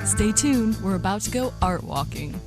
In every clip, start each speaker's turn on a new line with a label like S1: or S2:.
S1: Stay tuned, we're about to go art walking.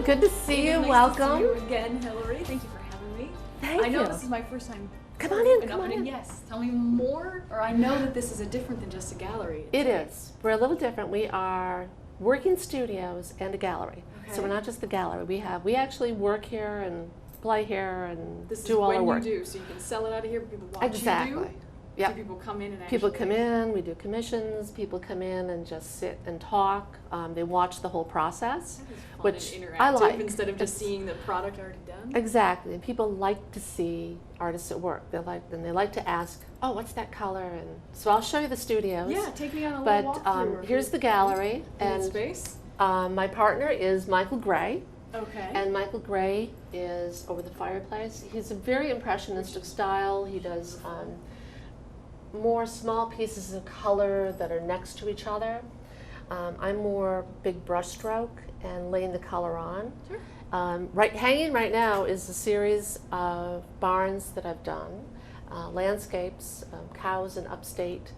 S2: Good to see you.
S3: Nice
S2: Welcome.
S3: To see you again, Hillary. Thank you for having me.
S2: Thank
S3: I know
S2: you.
S3: this is my first time.
S2: Come on in.
S3: Come on in. Yes. Tell me more. Or I know that this is a different than just a gallery.
S2: It is. We're a little different. We are working studios and a gallery.
S3: Okay.
S2: So we're not just the gallery. We actually work here and play here and
S3: This
S2: do all
S3: is
S2: our
S3: when
S2: work.
S3: you do, so you can sell it out of here. People watch
S2: Exactly.
S3: you do.
S2: Yep.
S3: So people come in and actually.
S2: People come in, we do commissions, people come in and just sit and talk. They watch the whole process,
S3: That is fun
S2: which
S3: and interactive
S2: I like.
S3: instead of just seeing the product already done.
S2: Exactly. And people like to see artists at work. They like to ask, oh, what's that color? And so I'll show you the studios.
S3: Yeah, take me on a
S2: But
S3: little walkthrough.
S2: here's the gallery.
S3: And space.
S2: My partner is Michael Gray.
S3: Okay.
S2: And Michael Gray is over the fireplace. He's a very impressionistic style. He does more small pieces of color that are next to each other. I'm more big brushstroke and laying the color on.
S3: Sure.
S2: Hanging right now is a series of barns that I've done, landscapes, cows in upstate.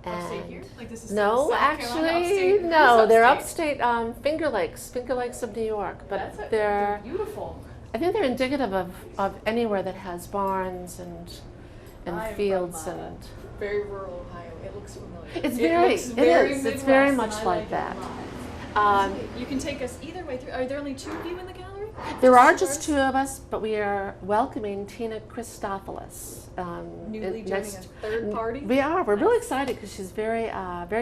S3: Upstate here? Like this is
S2: No,
S3: South Carolina,
S2: actually,
S3: upstate?
S2: no.
S3: Who's
S2: They're upstate Finger Lakes of New York. But
S3: They're beautiful.
S2: I think they're indicative of anywhere that has barns and
S3: I'm
S2: fields
S3: from,
S2: and.
S3: Very rural Ohio. It looks familiar.
S2: It's
S3: Midwest,
S2: very
S3: and
S2: much
S3: I
S2: like
S3: it
S2: that.
S3: a lot. You can take us either way through. Are there only two of you in the gallery?
S2: There are just two of us, but we are welcoming Tina Christopoulos.
S3: Newly joining a third party?
S2: We are. We're really excited because she's very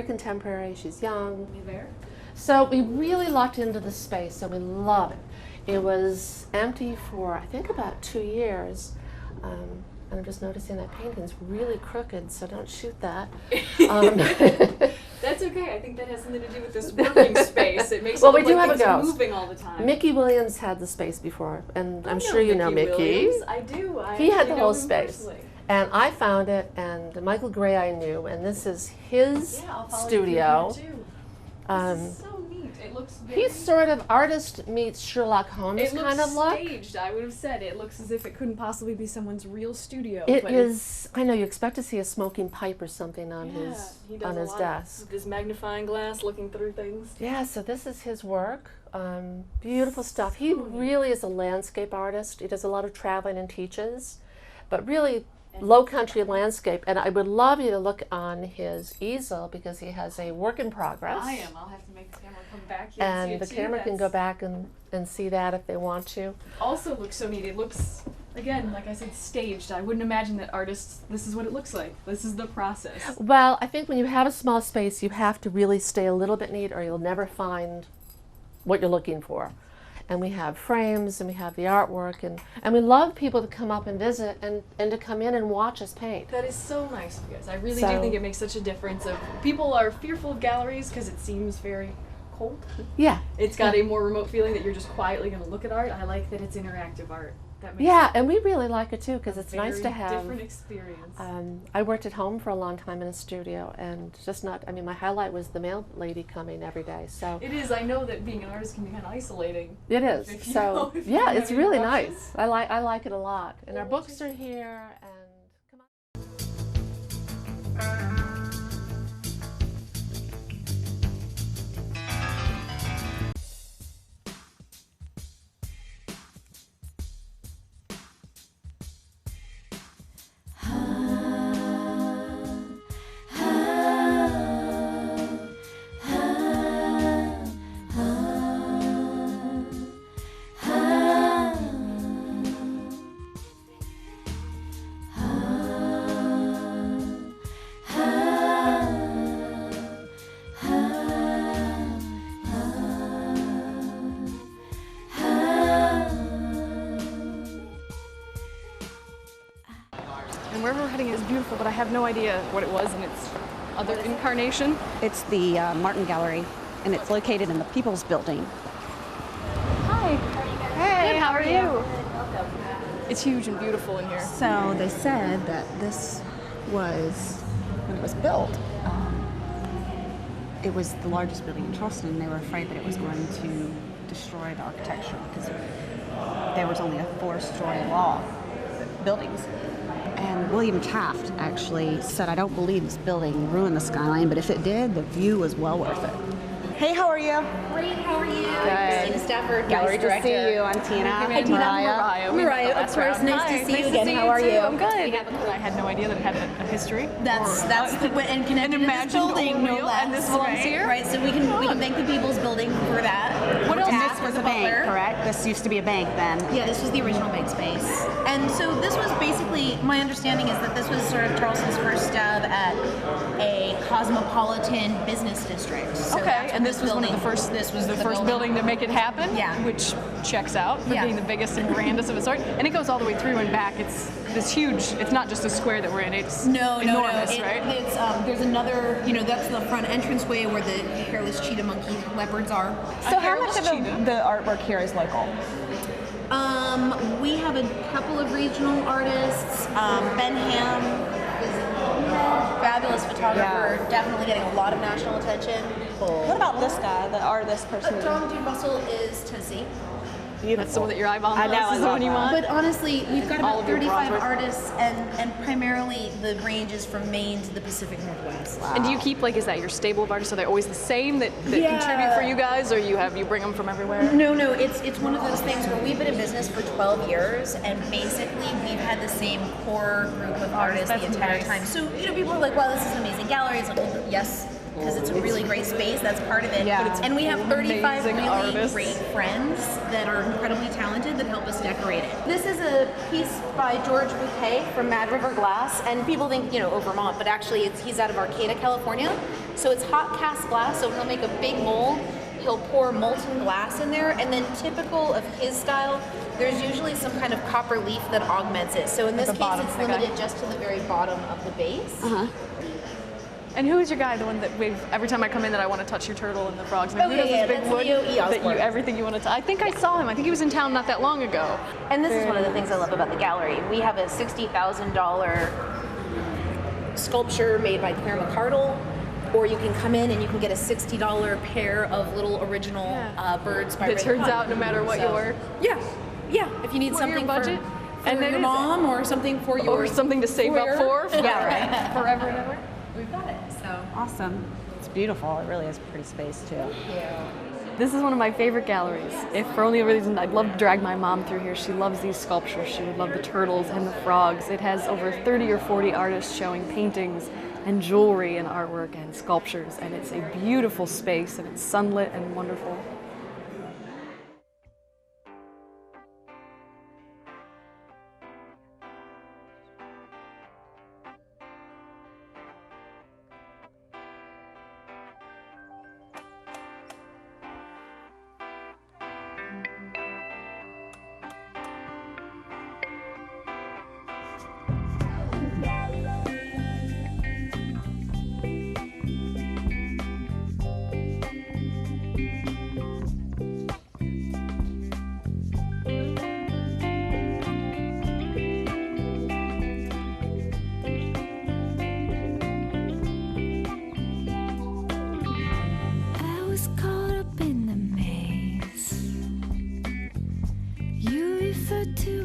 S2: contemporary. She's young.
S3: You there?
S2: So we really locked into the space, so we love it. It was empty for, I think, about 2 years. And I'm just noticing that painting's really crooked, so don't shoot that.
S3: That's okay. I think that has something to do with this working space. It makes
S2: Well,
S3: it
S2: we
S3: look
S2: do
S3: like
S2: have a
S3: things are
S2: ghost.
S3: moving all the time.
S2: Mickey Williams had the space before, and I'm
S3: I
S2: sure you know
S3: Mickey
S2: Mickey.
S3: Williams. I do.
S2: He had
S3: actually
S2: the
S3: know
S2: whole
S3: him
S2: space.
S3: personally.
S2: And I found it, and Michael Gray I knew, and this is his
S3: Yeah, I'll follow
S2: studio.
S3: You through here too. This is so neat. It looks very...
S2: He's sort of artist meets Sherlock Holmes
S3: It
S2: kind
S3: looks
S2: of look.
S3: staged, I would have said. It looks as if it couldn't possibly be someone's real studio.
S2: It
S3: but
S2: is. I know you expect to see a smoking pipe or something on
S3: he
S2: his
S3: does a lot
S2: desk.
S3: With his magnifying glass, looking through things.
S2: Yeah, so this is his work. Beautiful stuff. He really is a landscape artist. He does a lot of traveling and teaches, but really low country landscape. And I would love you to look on his easel because he has a work in progress.
S3: I am. I'll have to make the camera come back here
S2: And
S3: see it
S2: the
S3: too.
S2: camera can go back and see that if they want to.
S3: Also looks so neat. It looks, again, like I said, staged. I wouldn't imagine that artists, this is what it looks like. This is the process.
S2: Well, I think when you have a small space, you have to really stay a little bit neat or you'll never find what you're looking for. And we have frames and we have the artwork and we love people to come up and visit and to come in and watch us paint.
S3: That is so nice of you guys. I really do think it makes such a difference. People are fearful of galleries because it seems very cold.
S2: Yeah.
S3: It's got a more remote feeling that you're just quietly going to look at art. I like that it's interactive art. That makes
S2: Yeah, and we really like it too because it's nice to
S3: very
S2: have.
S3: different experience.
S2: I worked at home for a long time in a studio and just not, I mean, my highlight was the mail lady coming every day, so.
S3: It is. I know that being an artist can be kind of isolating.
S2: It is,
S3: If you
S2: so,
S3: know, if you
S2: yeah,
S3: don't
S2: it's
S3: have any
S2: really
S3: options.
S2: nice. I like it a lot. And our books are here and, come on.
S3: And wherever we're heading is beautiful, but I have no idea what it was in its other incarnation.
S4: It's the Martin Gallery, and it's located in the People's Building.
S3: Hi. Hey, how are you? It's huge and beautiful in here.
S4: So they said that this was, when it was built, it was the largest building in Charleston, and they were afraid that it was going to destroy the architecture because there was only a 4-story law buildings. And William Taft actually said, I don't believe this building ruined the skyline, but if it did, the view was well worth it. Hey, how are you?
S5: Great, how are you?
S4: Good.
S5: Christina Stafford, gallery
S4: Nice
S5: director.
S4: to see you. I'm Tina.
S3: Hi, Tina.
S4: Mariah.
S5: Mariah, of course. Nice to see you again. How are
S3: too.
S5: you?
S3: I'm good. I had no idea that it had a history.
S5: That's and connected
S3: An
S5: to this
S3: imagined
S5: building, no
S3: wheel,
S5: less.
S3: and this belongs
S5: right?
S3: here?
S5: Right, so we can thank the People's Building for that.
S3: What else?
S4: This was a bank, correct? This used to be a bank then.
S5: Yeah, this was the original bank space. And so this was basically, my understanding is that this was sort of Charleston's first stab at a cosmopolitan business district. So
S3: Okay,
S5: that's
S3: and
S5: what
S3: this was one of the first.
S5: This was
S3: the first building to make it happen.
S5: Yeah.
S3: Which checks out for
S5: Yeah.
S3: being the biggest and grandest of its sort. And it goes all the way through and back. It's this huge. It's not just a square that we're in. It's enormous, right?
S5: It's there's another, that's the front entranceway where the hairless cheetah monkey leopards are.
S4: So how much of the artwork here is local?
S5: We have a couple of regional artists. Ben Ham is a fabulous photographer, definitely getting a lot of national attention.
S4: What about this guy, the artist person?
S5: John D. Russell is Tennessee.
S4: Beautiful.
S3: That's the one that you're eyeballing.
S4: I know,
S3: This is
S4: I
S3: the
S4: love
S3: one you
S4: that.
S3: want.
S5: But honestly, we've got
S3: All
S5: about
S3: of your
S5: 35
S3: bronze work.
S5: artists, and primarily the range is from Maine to the Pacific Northwest.
S3: And do you keep is that your stable of artists? Are they always the same that
S5: Yeah.
S3: contribute for you guys, or you bring them from everywhere?
S5: No, it's one of those things where we've been in business for 12 years, and basically we've had the same core group of artists
S3: That's
S5: the entire
S3: nice.
S5: time. So people are like, "Wow, this is an amazing gallery." It's like, well, yes, because it's a really great space. That's part of it.
S4: Yeah. But it's
S5: And we have 35
S3: amazing
S5: really
S3: artists.
S5: great friends that are incredibly talented that help us decorate it. This is a piece by George Bouquet from Mad River Glass, and people think Vermont, but actually he's out of Arcata, California. So it's hot cast glass. So he'll make a big mold. He'll pour molten glass in there, and then typical of his style, there's usually some kind of copper leaf that augments it. So in this
S3: the
S5: case,
S3: bottom,
S5: it's
S3: okay.
S5: limited just to the very bottom of the base.
S3: And who is your guy? The one that every time I come in that I want to touch your turtle and the frogs.
S5: Oh,
S3: who
S5: yeah,
S3: does
S5: yeah,
S3: this big
S5: that's
S3: wood
S5: Leo E.
S3: that
S5: Osborne.
S3: everything you want to touch? I think I saw him. I think he was in town not that long ago.
S5: And this is one of the things I love about the gallery. We have a $60,000 sculpture made by Claire McCardle, or you can come in and you can get a $60 pair of little original birds by
S3: That
S5: Ray
S3: turns
S5: Lupin.
S3: out no matter what
S5: So-
S3: you were.
S5: Yeah. If you need
S3: For your
S5: something
S3: budget.
S5: for
S3: And
S5: your
S3: it is-
S5: mom or something for your
S3: Or something to save up for.
S5: Yeah, right.
S3: Forever and ever.
S5: We've got it. So
S4: Awesome. It's beautiful. It really is a pretty space too.
S3: This is one of my favorite galleries. If for only a reason, I'd love to drag my mom through here. She loves these sculptures. She would love the turtles and the frogs. It has over 30 or 40 artists showing paintings and jewelry and artwork and sculptures. And it's a beautiful space, and it's sunlit and wonderful.
S6: I was caught up in the maze. You referred to